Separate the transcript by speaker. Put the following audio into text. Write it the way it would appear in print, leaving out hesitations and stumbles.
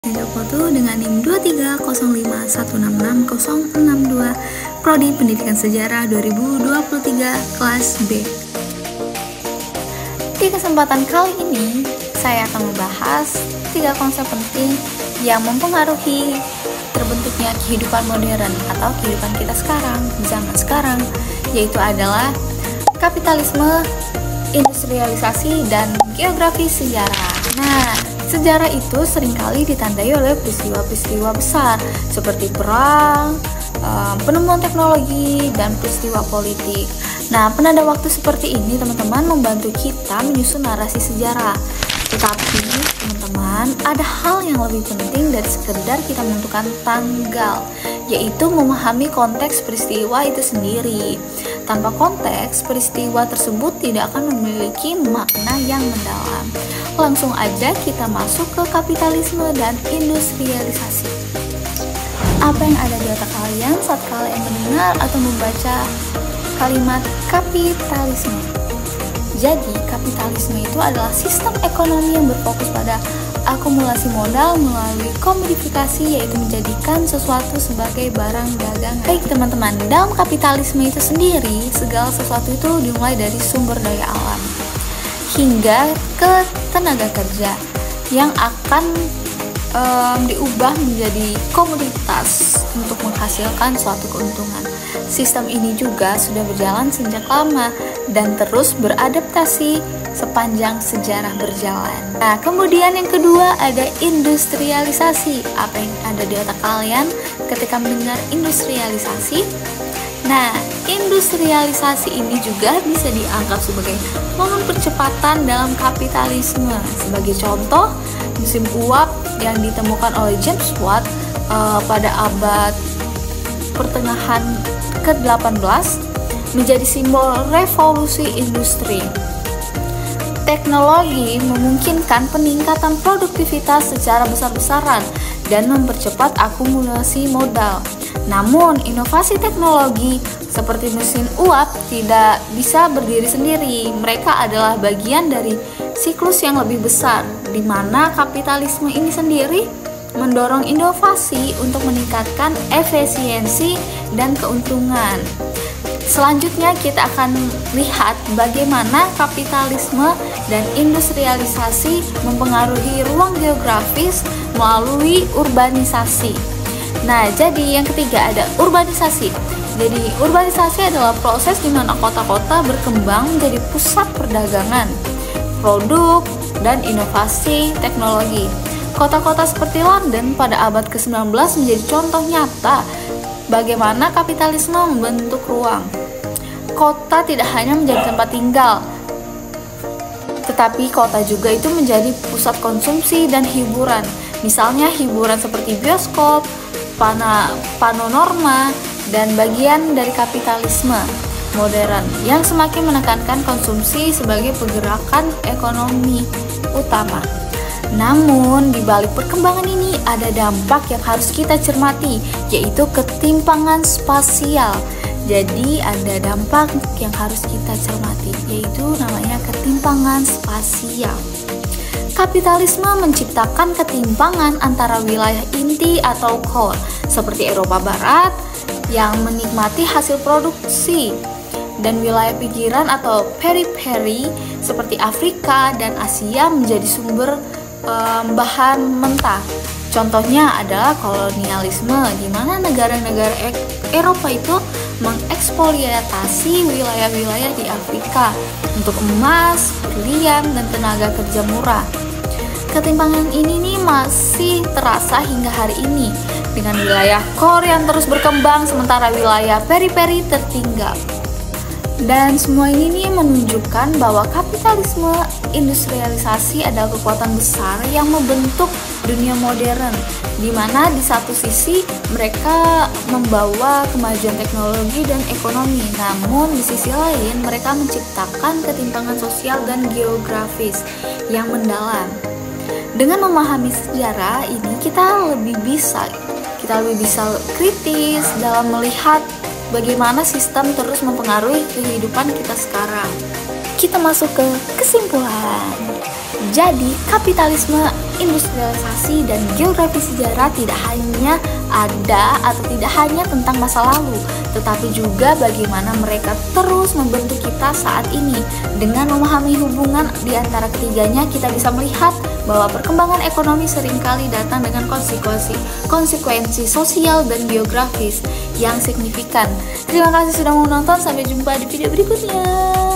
Speaker 1: Foto dengan NIM 23051666062 Prodi Pendidikan Sejarah 2023 kelas B. Di kesempatan kali ini, saya akan membahas 3 konsep penting yang mempengaruhi terbentuknya kehidupan modern atau kehidupan kita sekarang, zaman sekarang, yaitu adalah kapitalisme, industrialisasi, dan geografi sejarah. Nah, sejarah itu seringkali ditandai oleh peristiwa-peristiwa besar seperti perang, penemuan teknologi, dan peristiwa politik. Nah, penanda waktu seperti ini teman-teman membantu kita menyusun narasi sejarah. Tetapi teman-teman, ada hal yang lebih penting dari sekedar kita menentukan tanggal, yaitu memahami konteks peristiwa itu sendiri. Tanpa konteks, peristiwa tersebut tidak akan memiliki makna yang mendalam. Langsung aja kita masuk ke kapitalisme dan industrialisasi. Apa yang ada di otak kalian saat kalian mendengar atau membaca kalimat kapitalisme? Jadi, kapitalisme itu adalah sistem ekonomi yang berfokus pada akumulasi modal melalui komodifikasi, yaitu menjadikan sesuatu sebagai barang dagangan. Baik teman-teman, dalam kapitalisme itu sendiri, segala sesuatu itu dimulai dari sumber daya alam hingga ke tenaga kerja yang akan diubah menjadi komoditas untuk menghasilkan suatu keuntungan. Sistem ini juga sudah berjalan sejak lama dan terus beradaptasi sepanjang sejarah berjalan. Nah, kemudian yang kedua ada industrialisasi. Apa yang ada di otak kalian ketika mendengar industrialisasi? Nah, industrialisasi ini juga bisa dianggap sebagai momen percepatan dalam kapitalisme. Sebagai contoh, mesin uap yang ditemukan oleh James Watt pada abad pertengahan ke-18 menjadi simbol revolusi industri. Teknologi memungkinkan peningkatan produktivitas secara besar-besaran dan mempercepat akumulasi modal. Namun, inovasi teknologi seperti mesin uap tidak bisa berdiri sendiri. Mereka adalah bagian dari siklus yang lebih besar, di mana kapitalisme ini sendiri mendorong inovasi untuk meningkatkan efisiensi dan keuntungan. Selanjutnya kita akan lihat bagaimana kapitalisme dan industrialisasi mempengaruhi ruang geografis melalui urbanisasi. Nah, jadi yang ketiga ada urbanisasi. Jadi, urbanisasi adalah proses di mana kota-kota berkembang menjadi pusat perdagangan, produk, dan inovasi teknologi. Kota-kota seperti London pada abad ke-19 menjadi contoh nyata bagaimana kapitalisme membentuk ruang. Kota tidak hanya menjadi tempat tinggal, tetapi kota juga itu menjadi pusat konsumsi dan hiburan. Misalnya hiburan seperti bioskop, panorama, dan bagian dari kapitalisme modern yang semakin menekankan konsumsi sebagai pergerakan ekonomi utama. Namun, di balik perkembangan ini ada dampak yang harus kita cermati, yaitu ketimpangan spasial. Jadi, ada dampak yang harus kita cermati, yaitu namanya ketimpangan spasial. Kapitalisme menciptakan ketimpangan antara wilayah inti atau core, seperti Eropa Barat yang menikmati hasil produksi, dan wilayah pinggiran atau periphery seperti Afrika dan Asia menjadi sumber bahan mentah. Contohnya adalah kolonialisme, di mana negara-negara Eropa itu mengeksploitasi wilayah-wilayah di Afrika untuk emas, berlian, dan tenaga kerja murah. Ketimpangan ini nih masih terasa hingga hari ini dengan wilayah core yang terus berkembang sementara wilayah periphery tertinggal. Dan semua ini nih menunjukkan bahwa kapitalisme industrialisasi adalah kekuatan besar yang membentuk dunia modern, di mana di satu sisi mereka membawa kemajuan teknologi dan ekonomi, namun di sisi lain mereka menciptakan ketimpangan sosial dan geografis yang mendalam. Dengan memahami sejarah ini kita lebih bisa kritis dalam melihat bagaimana sistem terus mempengaruhi kehidupan kita sekarang. Kita masuk ke kesimpulan. Jadi, kapitalisme, industrialisasi, dan geografi sejarah tidak hanya ada atau tidak hanya tentang masa lalu, tetapi juga bagaimana mereka terus membentuk kita saat ini. Dengan memahami hubungan di antara ketiganya, kita bisa melihat bahwa perkembangan ekonomi seringkali datang dengan konsekuensi sosial dan geografis yang signifikan. Terima kasih sudah menonton, sampai jumpa di video berikutnya.